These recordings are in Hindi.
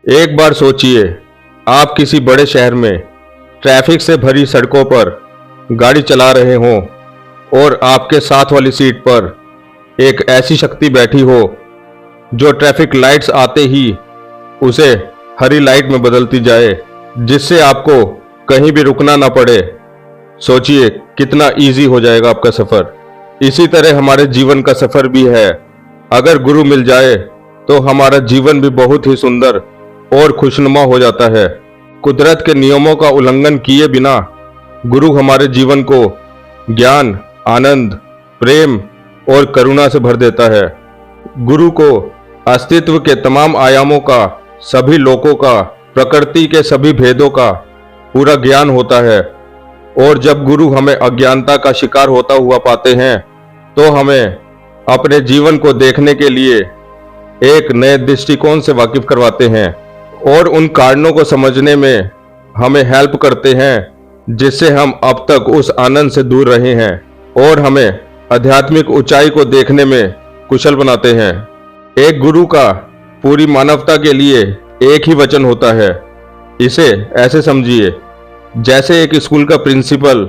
एक बार सोचिए, आप किसी बड़े शहर में ट्रैफिक से भरी सड़कों पर गाड़ी चला रहे हों और आपके साथ वाली सीट पर एक ऐसी शक्ति बैठी हो जो ट्रैफिक लाइट्स आते ही उसे हरी लाइट में बदलती जाए, जिससे आपको कहीं भी रुकना ना पड़े। सोचिए कितना इजी हो जाएगा आपका सफर। इसी तरह हमारे जीवन का सफर भी है। अगर गुरु मिल जाए तो हमारा जीवन भी बहुत ही सुंदर और खुशनुमा हो जाता है। कुदरत के नियमों का उल्लंघन किए बिना गुरु हमारे जीवन को ज्ञान, आनंद, प्रेम और करुणा से भर देता है। गुरु को अस्तित्व के तमाम आयामों का, सभी लोकों का, प्रकृति के सभी भेदों का पूरा ज्ञान होता है। और जब गुरु हमें अज्ञानता का शिकार होता हुआ पाते हैं तो हमें अपने जीवन को देखने के लिए एक नए दृष्टिकोण से वाकिफ करवाते हैं और उन कारणों को समझने में हमें हेल्प करते हैं जिससे हम अब तक उस आनंद से दूर रहे हैं, और हमें आध्यात्मिक ऊंचाई को देखने में कुशल बनाते हैं। एक गुरु का पूरी मानवता के लिए एक ही वचन होता है। इसे ऐसे समझिए, जैसे एक स्कूल का प्रिंसिपल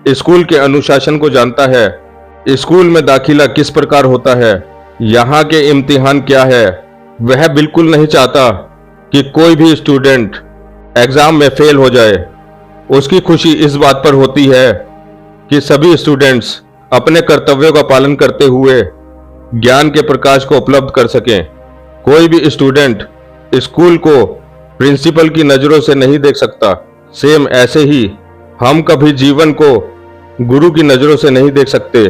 स्कूल के अनुशासन को जानता है, स्कूल में दाखिला किस प्रकार होता है, यहाँ के इम्तिहान क्या है। वह बिल्कुल नहीं चाहता कि कोई भी स्टूडेंट एग्जाम में फेल हो जाए। उसकी खुशी इस बात पर होती है कि सभी स्टूडेंट्स अपने कर्तव्यों का पालन करते हुए ज्ञान के प्रकाश को उपलब्ध कर सकें। कोई भी स्टूडेंट स्कूल को प्रिंसिपल की नज़रों से नहीं देख सकता। सेम ऐसे ही हम कभी जीवन को गुरु की नज़रों से नहीं देख सकते।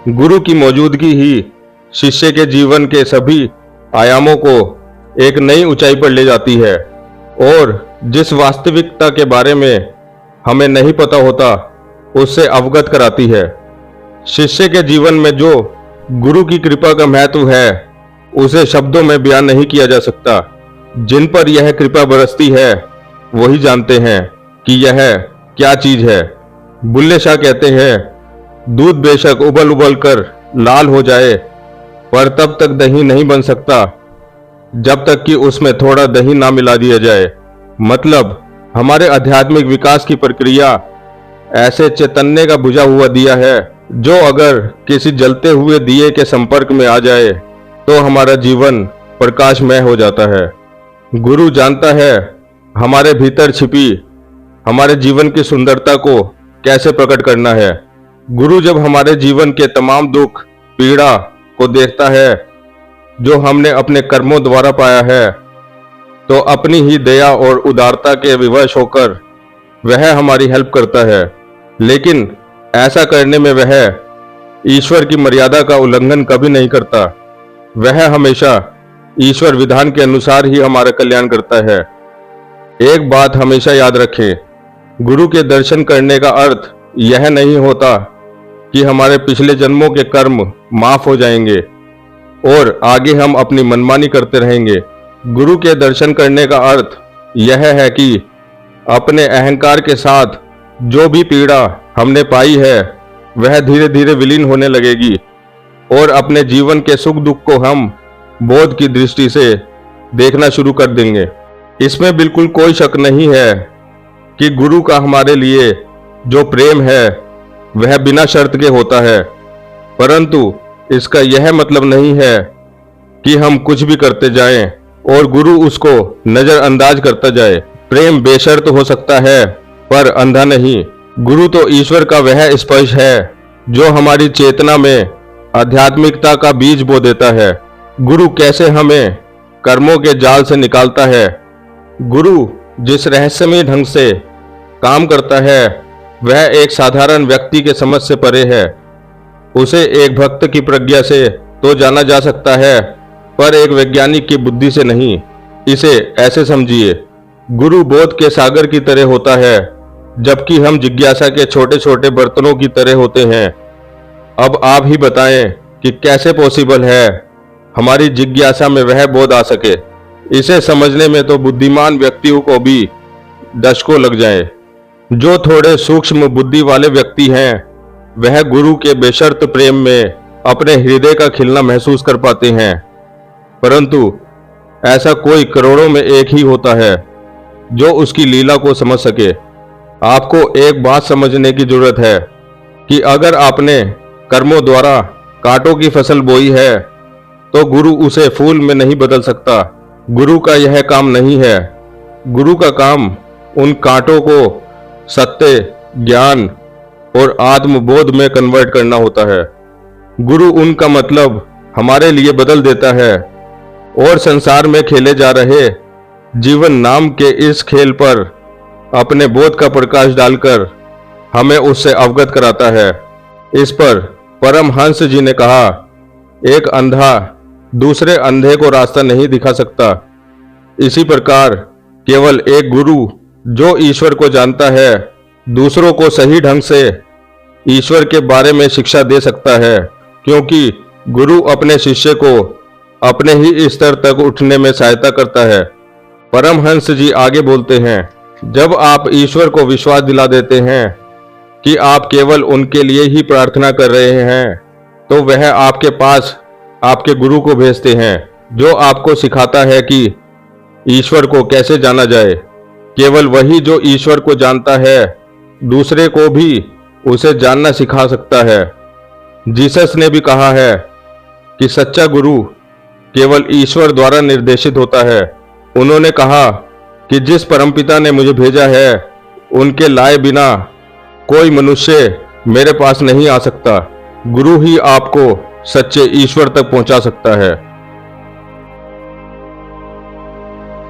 गुरु की मौजूदगी ही शिष्य के जीवन के सभी आयामों को एक नई ऊंचाई पर ले जाती है और जिस वास्तविकता के बारे में हमें नहीं पता होता उससे अवगत कराती है। शिष्य के जीवन में जो गुरु की कृपा का महत्व है उसे शब्दों में बयान नहीं किया जा सकता। जिन पर यह कृपा बरसती है वही जानते हैं कि यह क्या चीज है। बुल्ले शाह कहते हैं, दूध बेशक उबल उबल कर लाल हो जाए पर तब तक दही नहीं बन सकता जब तक कि उसमें थोड़ा दही ना मिला दिया जाए। मतलब हमारे आध्यात्मिक विकास की प्रक्रिया ऐसे चैतन्य का बुझा हुआ दिया है जो अगर किसी जलते हुए दिए के संपर्क में आ जाए तो हमारा जीवन प्रकाशमय हो जाता है। गुरु जानता है हमारे भीतर छिपी हमारे जीवन की सुंदरता को कैसे प्रकट करना है। गुरु जब हमारे जीवन के तमाम दुख, पीड़ा को देखता है जो हमने अपने कर्मों द्वारा पाया है, तो अपनी ही दया और उदारता के विवश होकर वह हमारी हेल्प करता है। लेकिन ऐसा करने में वह ईश्वर की मर्यादा का उल्लंघन कभी नहीं करता। वह हमेशा ईश्वर विधान के अनुसार ही हमारा कल्याण करता है। एक बात हमेशा याद रखें, गुरु के दर्शन करने का अर्थ यह नहीं होता कि हमारे पिछले जन्मों के कर्म माफ हो जाएंगे और आगे हम अपनी मनमानी करते रहेंगे। गुरु के दर्शन करने का अर्थ यह है कि अपने अहंकार के साथ जो भी पीड़ा हमने पाई है वह धीरे धीरे विलीन होने लगेगी और अपने जीवन के सुख दुख को हम बोध की दृष्टि से देखना शुरू कर देंगे। इसमें बिल्कुल कोई शक नहीं है कि गुरु का हमारे लिए जो प्रेम है वह बिना शर्त के होता है, परंतु इसका यह मतलब नहीं है कि हम कुछ भी करते जाएं और गुरु उसको नजरअंदाज करता जाए। प्रेम बेशर्त हो सकता है पर अंधा नहीं। गुरु तो ईश्वर का वह स्पर्श है जो हमारी चेतना में आध्यात्मिकता का बीज बो देता है। गुरु कैसे हमें कर्मों के जाल से निकालता है। गुरु जिस रहस्यमय ढंग से काम करता है वह एक साधारण व्यक्ति के समझ से परे है। उसे एक भक्त की प्रज्ञा से तो जाना जा सकता है पर एक वैज्ञानिक की बुद्धि से नहीं। इसे ऐसे समझिए, गुरु बोध के सागर की तरह होता है जबकि हम जिज्ञासा के छोटे छोटे बर्तनों की तरह होते हैं। अब आप ही बताएं कि कैसे पॉसिबल है हमारी जिज्ञासा में वह बोध आ सके। इसे समझने में तो बुद्धिमान व्यक्तियों को भी दशकों लग जाए। जो थोड़े सूक्ष्म बुद्धि वाले व्यक्ति हैं वह गुरु के बेशर्त प्रेम में अपने हृदय का खिलना महसूस कर पाते हैं, परंतु ऐसा कोई करोड़ों में एक ही होता है जो उसकी लीला को समझ सके। आपको एक बात समझने की जरूरत है कि अगर आपने कर्मों द्वारा कांटों की फसल बोई है तो गुरु उसे फूल में नहीं बदल सकता। गुरु का यह काम नहीं है। गुरु का काम उन कांटों को सत्य, ज्ञान और आत्मबोध में कन्वर्ट करना होता है। गुरु उनका मतलब हमारे लिए बदल देता है और संसार में खेले जा रहे जीवन नाम के इस खेल पर अपने बोध का प्रकाश डालकर हमें उससे अवगत कराता है। इस पर परमहंस जी ने कहा, एक अंधा दूसरे अंधे को रास्ता नहीं दिखा सकता। इसी प्रकार केवल एक गुरु जो ईश्वर को जानता है दूसरों को सही ढंग से ईश्वर के बारे में शिक्षा दे सकता है, क्योंकि गुरु अपने शिष्य को अपने ही स्तर तक उठने में सहायता करता है। परमहंस जी आगे बोलते हैं, जब आप ईश्वर को विश्वास दिला देते हैं कि आप केवल उनके लिए ही प्रार्थना कर रहे हैं तो वह आपके पास आपके गुरु को भेजते हैं जो आपको सिखाता है कि ईश्वर को कैसे जाना जाए। केवल वही जो ईश्वर को जानता है दूसरे को भी उसे जानना सिखा सकता है। जीसस ने भी कहा है कि सच्चा गुरु केवल ईश्वर द्वारा निर्देशित होता है। उन्होंने कहा कि जिस परमपिता ने मुझे भेजा है उनके लाए बिना कोई मनुष्य मेरे पास नहीं आ सकता। गुरु ही आपको सच्चे ईश्वर तक पहुंचा सकता है।